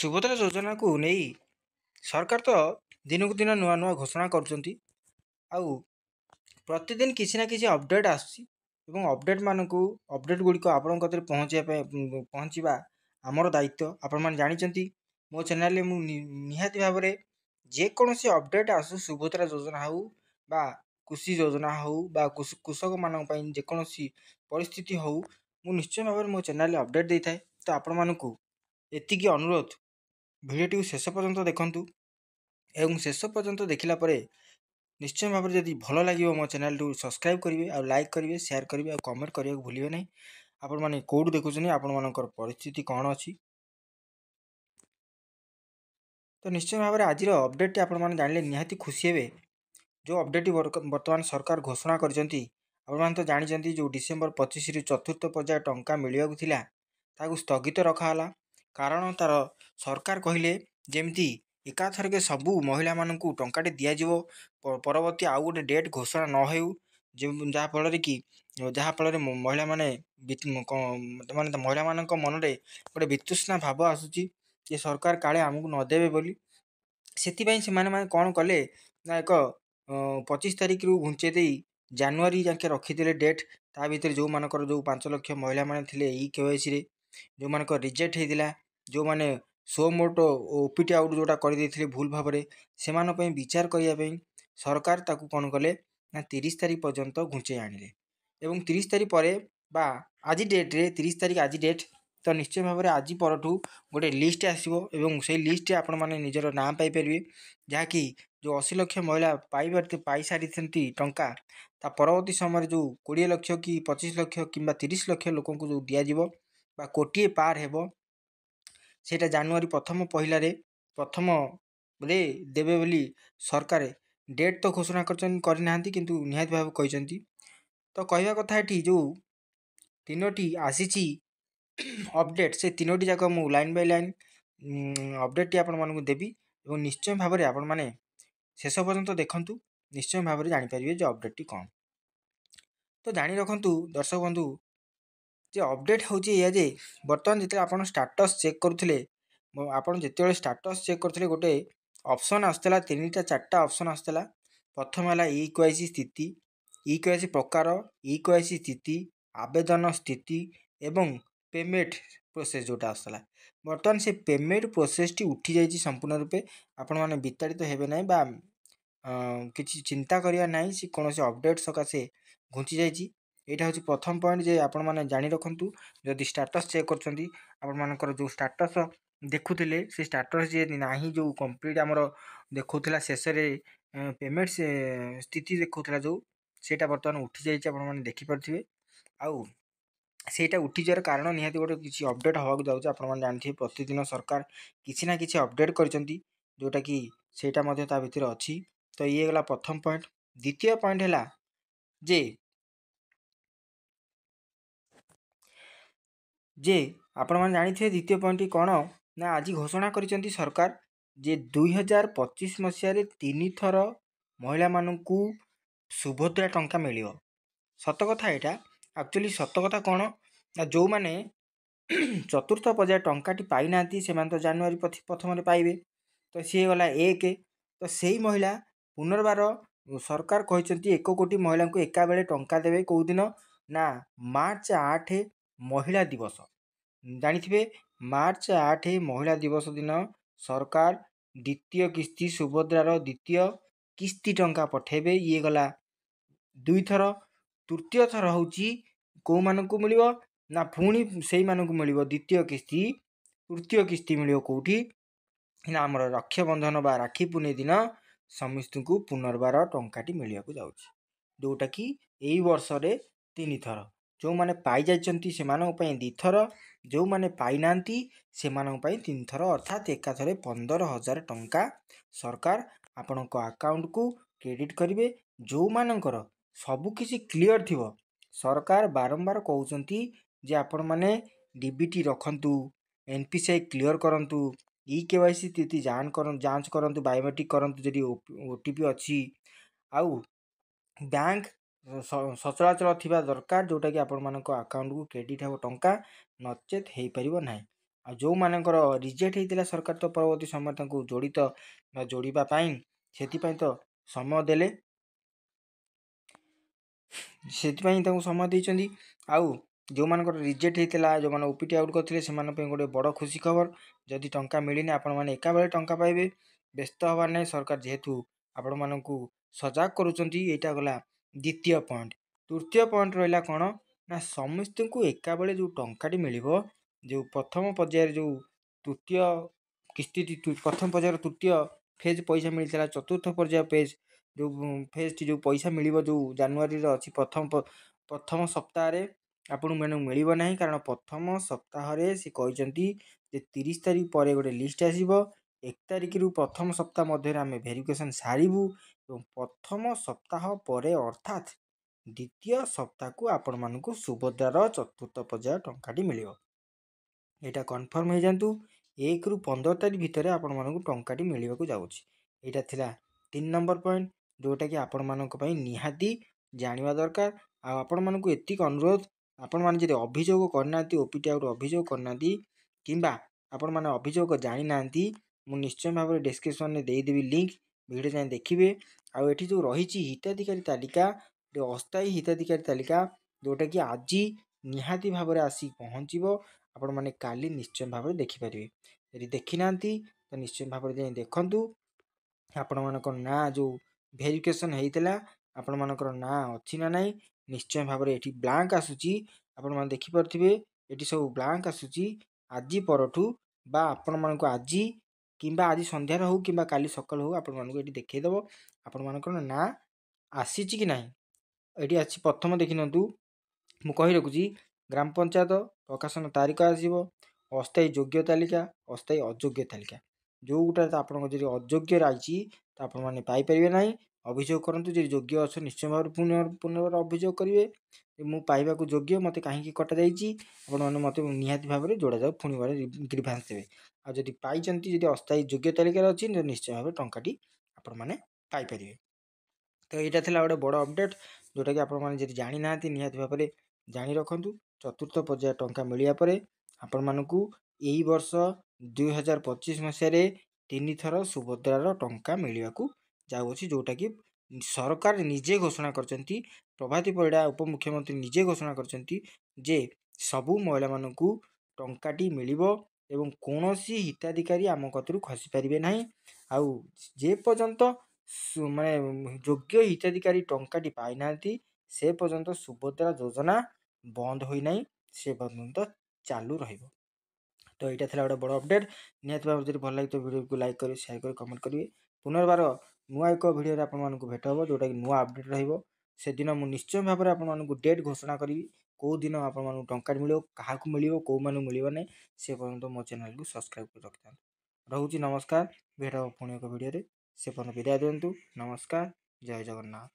ସୁଭଦ୍ରା ଯୋଜନାକୁ ନେଇ ସରକାର ତ ଦିନକୁ ଦିନ ନୂଆ ନୂଆ ଘୋଷଣା କରୁଛନ୍ତି। ଆଉ ପ୍ରତିଦିନ କିଛି ନା କିଛି ଅପଡ଼େଟ୍ ଆସୁଛି ଏବଂ ଅପଡ଼େଟ୍ ଗୁଡ଼ିକ ଆପଣଙ୍କ କତିରେ ପହଞ୍ଚିବା ଆମର ଦାୟିତ୍ୱ। ଆପଣମାନେ ଜାଣିଛନ୍ତି ମୋ ଚ୍ୟାନେଲରେ ମୁଁ ନିହାତି ଭାବରେ ଯେକୌଣସି ଅପଡ଼େଟ୍ ଆସୁ ସୁଭଦ୍ରା ଯୋଜନା ହେଉ ବା କୃଷି ଯୋଜନା ହେଉ ବା କୃଷକମାନଙ୍କ ପାଇଁ ଯେକୌଣସି ପରିସ୍ଥିତି ହେଉ ମୁଁ ନିଶ୍ଚୟ ଭାବରେ ମୋ ଚ୍ୟାନେଲରେ ଅପଡ଼େଟ୍ ଦେଇଥାଏ। ତ ଆପଣମାନଙ୍କୁ ଏତିକି ଅନୁରୋଧ, ଭିଡ଼ିଓଟିକୁ ଶେଷ ପର୍ଯ୍ୟନ୍ତ ଦେଖନ୍ତୁ ଏବଂ ଶେଷ ପର୍ଯ୍ୟନ୍ତ ଦେଖିଲା ପରେ ନିଶ୍ଚୟ ଭାବରେ ଯଦି ଭଲ ଲାଗିବ ମୋ ଚ୍ୟାନେଲକୁ ସବସ୍କ୍ରାଇବ୍ କରିବେ, ଆଉ ଲାଇକ୍ କରିବେ, ସେୟାର କରିବେ, ଆଉ କମେଣ୍ଟ କରିବାକୁ ଭୁଲିବେ ନାହିଁ। ଆପଣମାନେ କେଉଁଠୁ ଦେଖୁଛନ୍ତି, ଆପଣମାନଙ୍କର ପରିସ୍ଥିତି କ'ଣ ଅଛି। ତ ନିଶ୍ଚୟ ଭାବରେ ଆଜିର ଅପଡ଼େଟ୍ଟି ଆପଣମାନେ ଜାଣିଲେ ନିହାତି ଖୁସି ହେବେ। ଯେଉଁ ଅପଡ଼େଟ୍ଟି ବର୍ତ୍ତମାନ ସରକାର ଘୋଷଣା କରିଛନ୍ତି, ଆପଣମାନେ ତ ଜାଣିଛନ୍ତି ଯେଉଁ ଡିସେମ୍ବର 25ରୁ ଚତୁର୍ଥ ପର୍ଯ୍ୟାୟ ଟଙ୍କା ମିଳିବାକୁ ଥିଲା ତାକୁ ସ୍ଥଗିତ ରଖାହେଲା। କାରଣ ତାର ସରକାର କହିଲେ ଯେମିତି ଏକାଥରକେ ସବୁ ମହିଳାମାନଙ୍କୁ ଟଙ୍କାଟି ଦିଆଯିବ, ପରବର୍ତ୍ତୀ ଆଉ ଗୋଟେ ଡେଟ୍ ଘୋଷଣା ନ ହେଉ, ଯାହାଫଳରେ ମହିଳାମାନଙ୍କ ମନରେ ଗୋଟେ ବିତୃଷ୍ଣା ଭାବ ଆସୁଛି ଯେ ସରକାର କାଳେ ଆମକୁ ନ ଦେବେ ବୋଲି। ସେଥିପାଇଁ ସେମାନେ କ'ଣ କଲେ ନା ଏକ 25 ତାରିଖରୁ ଘୁଞ୍ଚେଇ ଦେଇ ଜାନୁଆରୀ ଯାକେ ରଖିଦେଲେ ଡେଟ୍। ତା ଭିତରେ ଯେଉଁ 5 ଲକ୍ଷ ମହିଳାମାନେ ଥିଲେ KYCରେ, ଯେଉଁମାନଙ୍କର ରିଜେକ୍ଟ ହେଇଥିଲା, ଯେଉଁମାନେ ସୋ ମୋଟ OPT ଆଉଟ୍ ଯେଉଁଟା କରିଦେଇଥିଲେ ଭୁଲ ଭାବରେ, ସେମାନଙ୍କ ପାଇଁ ବିଚାର କରିବା ପାଇଁ ସରକାର ତାକୁ କ'ଣ କଲେ ନା 30 ତାରିଖ ପର୍ଯ୍ୟନ୍ତ ଘୁଞ୍ଚେଇ ଆଣିଲେ। ଏବଂ 30 ତାରିଖ ପରେ ବା ଆଜି ଡେଟ୍ରେ 30 ତାରିଖ ଆଜି ଡେଟ୍, ତ ନିଶ୍ଚୟ ଭାବରେ ଆଜି ପରଠୁ ଗୋଟେ ଲିଷ୍ଟ ଆସିବ ଏବଂ ସେଇ ଲିଷ୍ଟରେ ଆପଣମାନେ ନିଜର ନାଁ ପାଇପାରିବେ। ଯାହାକି ଯେଉଁ 80 ଲକ୍ଷ ମହିଳା ପାଇସାରିଛନ୍ତି ଟଙ୍କା, ତା ପରବର୍ତ୍ତୀ ସମୟରେ ଯେଉଁ 20 ଲକ୍ଷ କି 25 ଲକ୍ଷ କିମ୍ବା 30 ଲକ୍ଷ ଲୋକଙ୍କୁ ଯେଉଁ ଦିଆଯିବ ବା କୋଟିଏ ପାର ହେବ, ସେଇଟା ଜାନୁଆରୀ ପ୍ରଥମରେ ଦେବେ ବୋଲି ସରକାର ଡେଟ୍ ତ ଘୋଷଣା କରିନାହାନ୍ତି, କିନ୍ତୁ ନିହାତି ଭାବେ କହିଛନ୍ତି। ତ କହିବା କଥା ଏଠି ଯେଉଁ 3ଟି ଆସିଛି ଅପଡ଼େଟ୍, ସେ 3ଟି ଯାକ ମୁଁ ଲାଇନ୍ ବାଇ ଲାଇନ୍ ଅପଡ଼େଟ୍ଟି ଆପଣମାନଙ୍କୁ ଦେବି ଏବଂ ନିଶ୍ଚୟ ଭାବରେ ଆପଣମାନେ ଶେଷ ପର୍ଯ୍ୟନ୍ତ ଦେଖନ୍ତୁ, ନିଶ୍ଚୟ ଭାବରେ ଜାଣିପାରିବେ ଯେ ଅପଡ଼େଟ୍ଟି କ'ଣ। ତ ଜାଣି ରଖନ୍ତୁ ଦର୍ଶକ ବନ୍ଧୁ ଯେ ଅପଡ଼େଟ୍ ହେଉଛି ଏଇଆ ଯେ ବର୍ତ୍ତମାନ ଯେତେବେଳେ ଆପଣ ଷ୍ଟାଟସ୍ ଚେକ୍ କରୁଥିଲେ, ଗୋଟେ ଅପସନ୍ ଆସୁଥିଲା, 3-4ଟା ଅପସନ୍ ଆସୁଥିଲା। ପ୍ରଥମ ହେଲା EKYC ସ୍ଥିତି, EKYC ପ୍ରକାର, EKYC ସ୍ଥିତି, ଆବେଦନ ସ୍ଥିତି ଏବଂ ପେମେଣ୍ଟ ପ୍ରୋସେସ୍ ଯେଉଁଟା ଆସୁଥିଲା। ବର୍ତ୍ତମାନ ସେ ପେମେଣ୍ଟ ପ୍ରୋସେସ୍ଟି ଉଠିଯାଇଛି ସମ୍ପୂର୍ଣ୍ଣ ରୂପେ। ଆପଣମାନେ ବିତାଡ଼ିତ ହେବେ ନାହିଁ ବା କିଛି ଚିନ୍ତା କରିବା ନାହିଁ, ସେ କୌଣସି ଅପଡ଼େଟ୍ ସକାଶେ ଘୁଞ୍ଚି ଯାଇଛି। ଏଇଟା ହେଉଛି ପ୍ରଥମ ପଏଣ୍ଟ ଯେ ଆପଣମାନେ ଜାଣି ରଖନ୍ତୁ। ଯଦି ଷ୍ଟାଟସ୍ ଚେକ୍ କରୁଛନ୍ତି, ଆପଣମାନଙ୍କର ଯେଉଁ ଷ୍ଟାଟସ୍ ଦେଖୁଥିଲେ ସେ ଷ୍ଟାଟସ୍ ଯେ ନାହିଁ, ଯେଉଁ କମ୍ପ୍ଲିଟ୍ ଆମର ଦେଖାଉଥିଲା ଶେଷରେ ପେମେଣ୍ଟ ସ୍ଥିତି ଦେଖାଉଥିଲା ସେଇଟା ବର୍ତ୍ତମାନ ଉଠିଯାଇଛି, ଆପଣମାନେ ଦେଖିପାରୁଥିବେ। ଆଉ ସେଇଟା ଉଠିଯିବାର କାରଣ ନିହାତି ଗୋଟେ କିଛି ଅପଡ଼େଟ୍ ହେବାକୁ ଯାଉଛି। ଆପଣମାନେ ଜାଣିଥିବେ ପ୍ରତିଦିନ ସରକାର କିଛି ନା କିଛି ଅପଡ଼େଟ୍ କରିଛନ୍ତି, ଯେଉଁଟାକି ସେଇଟା ମଧ୍ୟ ତା ଭିତରେ ଅଛି। ତ ଇଏ ହେଲା ପ୍ରଥମ ପଏଣ୍ଟ। ଦ୍ୱିତୀୟ ପଏଣ୍ଟ ହେଲା ଯେ ଆପଣମାନେ ଜାଣିଥିବେ ଦ୍ୱିତୀୟ ପଏଣ୍ଟଟି କ'ଣ ନା ଆଜି ଘୋଷଣା କରିଛନ୍ତି ସରକାର ଯେ 2025 ମସିହାରେ 3 ଥର ମହିଳାମାନଙ୍କୁ ସୁଭଦ୍ରା ଟଙ୍କା ମିଳିବ। ସତ କଥା ଏଇଟା। ଆକ୍ଚୁଆଲି ସତ କଥା କ'ଣ ନା ଯେଉଁମାନେ ଚତୁର୍ଥ ପର୍ଯ୍ୟାୟ ଟଙ୍କାଟି ପାଇନାହାନ୍ତି ସେମାନେ ତ ଜାନୁଆରୀ ପ୍ରଥମରେ ପାଇବେ। ତ ସିଏ ଗଲା 1। ତ ସେଇ ମହିଳା ପୁନର୍ବାର ସରକାର କହିଛନ୍ତି 1 କୋଟି ମହିଳାଙ୍କୁ ଏକା ବେଳେ ଟଙ୍କା ଦେବେ। କେଉଁଦିନ ନା ମାର୍ଚ୍ଚ 8 ମହିଳା ଦିବସ। ଜାଣିଥିବେ ମାର୍ଚ୍ଚ 8 ମହିଳା ଦିବସ ଦିନ ସରକାର ଦ୍ୱିତୀୟ କିସ୍ତି ସୁଭଦ୍ରାର ଦ୍ୱିତୀୟ କିସ୍ତି ଟଙ୍କା ପଠାଇବେ। ଇଏ ଗଲା 2 ଥର। ତୃତୀୟ ଥର ହେଉଛି କେଉଁମାନଙ୍କୁ ମିଳିବ ନା ପୁଣି ସେଇମାନଙ୍କୁ ମିଳିବ ଦ୍ୱିତୀୟ କିସ୍ତି। ତୃତୀୟ କିସ୍ତି ମିଳିବ କେଉଁଠି ନା ଆମର ରକ୍ଷାବନ୍ଧନ ବା ରାକ୍ଷୀ ପୂର୍ଣ୍ଣିମା ଦିନ ସମସ୍ତଙ୍କୁ ପୁନର୍ବାର ଟଙ୍କାଟି ମିଳିବାକୁ ଯାଉଛି, ଯେଉଁଟାକି ଏଇ ବର୍ଷରେ 3 ଥର। ଯେଉଁମାନେ ପାଇଯାଇଛନ୍ତି ସେମାନଙ୍କ ପାଇଁ 2 ଥର, ଯେଉଁମାନେ ପାଇନାହାନ୍ତି ସେମାନଙ୍କ ପାଇଁ 3 ଥର, ଅର୍ଥାତ୍ ଏକାଥରେ 15,000 ଟଙ୍କା ସରକାର ଆପଣଙ୍କ ଆକାଉଣ୍ଟକୁ କ୍ରେଡ଼ିଟ୍ କରିବେ। ଯେଉଁମାନଙ୍କର ସବୁକିଛି କ୍ଲିଅର୍ ଥିବ, ସରକାର ବାରମ୍ବାର କହୁଛନ୍ତି ଯେ ଆପଣମାନେ DBT ରଖନ୍ତୁ, NPCI କ୍ଲିଅର୍ କରନ୍ତୁ, EKYC ସ୍ଥିତି ଯାଞ୍ଚ କରନ୍ତୁ, ବାୟୋମେଟ୍ରିକ୍ କରନ୍ତୁ ଯଦି OTP ଅଛି, ଆଉ ବ୍ୟାଙ୍କ ସଚଳାଚଳ ଥିବା ଦରକାର, ଯେଉଁଟାକି ଆପଣମାନଙ୍କ ଆକାଉଣ୍ଟକୁ କ୍ରେଡ଼ିଟ୍ ହେବ ଟଙ୍କା, ନଚେତ୍ ହେଇପାରିବ ନାହିଁ। ଆଉ ଯେଉଁମାନଙ୍କର ରିଜେକ୍ଟ ହେଇଥିଲା ସରକାର ତ ପରବର୍ତ୍ତୀ ସମୟରେ ତାଙ୍କୁ ଯୋଡ଼ିବା ପାଇଁ ସେଥିପାଇଁ ତ ସମୟ ଦେଲେ, ସେଥିପାଇଁ ତାଙ୍କୁ ସମୟ ଦେଇଛନ୍ତି। ଆଉ ଯେଉଁମାନଙ୍କର ରିଜେକ୍ଟ ହେଇଥିଲା, ଯେଉଁମାନେ OPT ଆଉଟ୍ କରିଥିଲେ, ସେମାନଙ୍କ ପାଇଁ ଗୋଟେ ବଡ଼ ଖୁସି ଖବର, ଯଦି ଟଙ୍କା ମିଳିନି ଆପଣମାନେ ଏକାବେଳେ ଟଙ୍କା ପାଇବେ। ବ୍ୟସ୍ତ ହେବାର ନାହିଁ, ସରକାର ଯେହେତୁ ଆପଣମାନଙ୍କୁ ସଜାଗ କରୁଛନ୍ତି। ଏଇଟା ଗଲା ଦ୍ୱିତୀୟ ପଏଣ୍ଟ। ତୃତୀୟ ପଏଣ୍ଟ ରହିଲା କ'ଣ ନା ସମସ୍ତଙ୍କୁ ଏକାବେଳେ ଯେଉଁ ଟଙ୍କାଟି ମିଳିବ, ଯେଉଁ ପ୍ରଥମ ପର୍ଯ୍ୟାୟରେ ଯେଉଁ ତୃତୀୟ କିସ୍ତିଟି, ପ୍ରଥମ ପର୍ଯ୍ୟାୟର ତୃତୀୟ ଫେଜ୍ ପଇସା ମିଳିଥିଲା, ଚତୁର୍ଥ ପର୍ଯ୍ୟାୟ ଫେଜ୍ଟି ଯେଉଁ ପଇସା ମିଳିବ, ଯେଉଁ ଜାନୁଆରୀର ଅଛି ପ୍ରଥମ ସପ୍ତାହରେ ଆପଣଙ୍କୁ ମିଳିବ ନାହିଁ, କାରଣ ପ୍ରଥମ ସପ୍ତାହରେ ସେ କହିଛନ୍ତି ଯେ 30 ତାରିଖ ପରେ ଗୋଟେ ଲିଷ୍ଟ ଆସିବ। 1 ତାରିଖରୁ ପ୍ରଥମ ସପ୍ତାହ ମଧ୍ୟରେ ଆମେ ଭେରିଫିକେସନ୍ ସାରିବୁ ଏବଂ ପ୍ରଥମ ସପ୍ତାହ ପରେ ଅର୍ଥାତ୍ ଦ୍ୱିତୀୟ ସପ୍ତାହକୁ ଆପଣମାନଙ୍କୁ ସୁଭଦ୍ରାର ଚତୁର୍ଥ ପର୍ଯ୍ୟାୟ ଟଙ୍କାଟି ମିଳିବ। ଏଇଟା କନଫର୍ମ ହେଇଯାଆନ୍ତୁ। 1ରୁ 15 ତାରିଖ ଭିତରେ ଆପଣମାନଙ୍କୁ ଟଙ୍କାଟି ମିଳିବାକୁ ଯାଉଛି। ଏଇଟା ଥିଲା 3 ନମ୍ବର ପଏଣ୍ଟ, ଯେଉଁଟାକି ଆପଣମାନଙ୍କ ପାଇଁ ନିହାତି ଜାଣିବା ଦରକାର। ଆଉ ଆପଣମାନଙ୍କୁ ଏତିକି ଅନୁରୋଧ, ଆପଣମାନେ ଯଦି ଅଭିଯୋଗ କରିନାହାନ୍ତି, OPT ଆଉଟ୍ ଅଭିଯୋଗ କରିନାହାନ୍ତି, କିମ୍ବା ଆପଣମାନେ ଅଭିଯୋଗ ଜାଣିନାହାନ୍ତି, ମୁଁ ନିଶ୍ଚୟ ଭାବରେ ଡେସ୍କ୍ରିପସନ୍ରେ ଦେଇଦେବି ଲିଙ୍କ୍, ଭିଡ଼ିଓ ଯାଇ ଦେଖିବେ। ଆଉ ଏଠି ଯେଉଁ ରହିଛି ହିତାଧିକାରୀ ତାଲିକା, ଅସ୍ଥାୟୀ ହିତାଧିକାରୀ ତାଲିକା, ଯେଉଁଟାକି ଆଜି ନିହାତି ଭାବରେ ଆସି ପହଞ୍ଚିବ। ଆପଣମାନେ କାଲି ନିଶ୍ଚୟ ଭାବରେ ଦେଖିପାରିବେ। ଯଦି ଦେଖିନାହାନ୍ତି ତ ନିଶ୍ଚୟ ଭାବରେ ଯାଇ ଦେଖନ୍ତୁ। ଆପଣମାନଙ୍କ ନାଁ ଯେଉଁ ଭେରିଫିକେସନ୍ ହେଇଥିଲା, ଆପଣମାନଙ୍କର ନାଁ ଅଛି ନା ନାହିଁ, ନିଶ୍ଚୟ ଭାବରେ ଏଠି ବ୍ଲାଙ୍କ ଆସୁଛି। ଆପଣମାନେ ଦେଖିପାରୁଥିବେ ଏଠି ସବୁ ବ୍ଲାଙ୍କ ଆସୁଛି। ଆଜି ପରଠୁ ବା ଆପଣମାନଙ୍କୁ ଆଜି କିମ୍ବା ଆଜି ସନ୍ଧ୍ୟାରେ ହେଉ କିମ୍ବା କାଲି ସକାଳୁ ହେଉ ଆପଣମାନଙ୍କୁ ଏଠି ଦେଖେଇଦେବ ଆପଣମାନଙ୍କର ନାଁ ଆସିଛି କି ନାହିଁ। ଏଠି ଅଛି ପ୍ରଥମ ଦେଖିନିଅନ୍ତୁ, ମୁଁ କହି ରଖୁଛି। ଗ୍ରାମ ପଞ୍ଚାୟତ ପ୍ରକାଶନ ତାରିଖ ଆସିବ, ଅସ୍ଥାୟୀ ଯୋଗ୍ୟ ତାଲିକା, ଅସ୍ଥାୟୀ ଅଯୋଗ୍ୟ ତାଲିକା। ଯେଉଁଟା ଆପଣଙ୍କ ଯଦି ଅଯୋଗ୍ୟ ରହିଛି ତ ଆପଣମାନେ ପାଇପାରିବେ ନାହିଁ। ଅଭିଯୋଗ କରନ୍ତୁ। ଯଦି ଯୋଗ୍ୟ ଅଛ ନିଶ୍ଚୟ ଭାବରେ ପୁନର୍ବାର ଅଭିଯୋଗ କରିବେ, ମୁଁ ପାଇବାକୁ ଯୋଗ୍ୟ, ମୋତେ କାହିଁକି କଟାଯାଇଛି। ଆପଣମାନେ ମୋତେ ନିହାତି ଭାବରେ ଯୋଡ଼ାଯାଉ ପୁଣି ଗ୍ରିଭାନ୍ସ ଦେବେ। ଆଉ ଯଦି ପାଇଛନ୍ତି, ଯଦି ଅସ୍ଥାୟୀ ଯୋଗ୍ୟ ତାଲିକାରେ ଅଛି, ନିଶ୍ଚୟ ଭାବରେ ଟଙ୍କାଟି ଆପଣମାନେ ପାଇପାରିବେ। ତ ଏଇଟା ଥିଲା ଗୋଟେ ବଡ଼ ଅପଡ଼େଟ୍, ଯେଉଁଟାକି ଆପଣମାନେ ଯଦି ଜାଣିନାହାନ୍ତି ନିହାତି ଭାବରେ ଜାଣି ରଖନ୍ତୁ। ଚତୁର୍ଥ ପର୍ଯ୍ୟାୟ ଟଙ୍କା ମିଳିବା ପରେ ଆପଣମାନଙ୍କୁ ଏହି ବର୍ଷ 2025 ମସିହାରେ 3 ଥର ସୁଭଦ୍ରାର ଟଙ୍କା ମିଳିବାକୁ ଯାଉଅଛି, ଯେଉଁଟାକି ସରକାର ନିଜେ ଘୋଷଣା କରିଛନ୍ତି। ପ୍ରଭାତୀ ପରିଡ଼ା ଉପମୁଖ୍ୟମନ୍ତ୍ରୀ ନିଜେ ଘୋଷଣା କରିଛନ୍ତି ଯେ ସବୁ ମହିଳାମାନଙ୍କୁ ଟଙ୍କାଟି ମିଳିବ ଏବଂ କୌଣସି ହିତାଧିକାରୀ ଆମ କତିରୁ ଖସି ପାରିବେ ନାହିଁ। ଆଉ ଯେ ପର୍ଯ୍ୟନ୍ତ ମାନେ ଯୋଗ୍ୟ ହିତାଧିକାରୀ ଟଙ୍କାଟି ପାଇନାହାନ୍ତି, ସେ ପର୍ଯ୍ୟନ୍ତ ସୁଭଦ୍ରା ଯୋଜନା ବନ୍ଦ ହୋଇନାହିଁ, ସେ ପର୍ଯ୍ୟନ୍ତ ଚାଲୁ ରହିବ। ତ ଏଇଟା ଥିଲା ଗୋଟେ ବଡ଼ ଅପଡ଼େଟ୍। ନିହାତି ଭାବରେ ଯଦି ଭଲ ଲାଗିଥିବ ଭିଡ଼ିଓକୁ ଲାଇକ୍ କରି, ସେୟାର କରି, କମେଣ୍ଟ କରିବେ। ପୁନର୍ବାର ନୂଆ ଏକ ଭିଡ଼ିଓରେ ଆପଣମାନଙ୍କୁ ଭେଟ ହେବ, ଯେଉଁଟାକି ନୂଆ ଅପଡ଼େଟ୍ ରହିବ। ସେଦିନ ମୁଁ ନିଶ୍ଚୟ ଭାବରେ ଆପଣମାନଙ୍କୁ ଡେଟ୍ ଘୋଷଣା କରିବି, କେଉଁ ଦିନ ଆପଣମାନଙ୍କୁ ଟଙ୍କାଟି ମିଳିବ, କାହାକୁ ମିଳିବ, କେଉଁମାନଙ୍କୁ ମିଳିବ ନାହିଁ। ସେ ପର୍ଯ୍ୟନ୍ତ ମୋ ଚ୍ୟାନେଲକୁ ସବସ୍କ୍ରାଇବ୍ କରି ରଖିଥାନ୍ତୁ। ରହୁଛି, ନମସ୍କାର। ଭେଟ ହେବ ପୁଣି ଏକ ଭିଡ଼ିଓରେ। ସେ ପର୍ଯ୍ୟନ୍ତ ବିଦାୟ ଦିଅନ୍ତୁ। ନମସ୍କାର, ଜୟ ଜଗନ୍ନାଥ।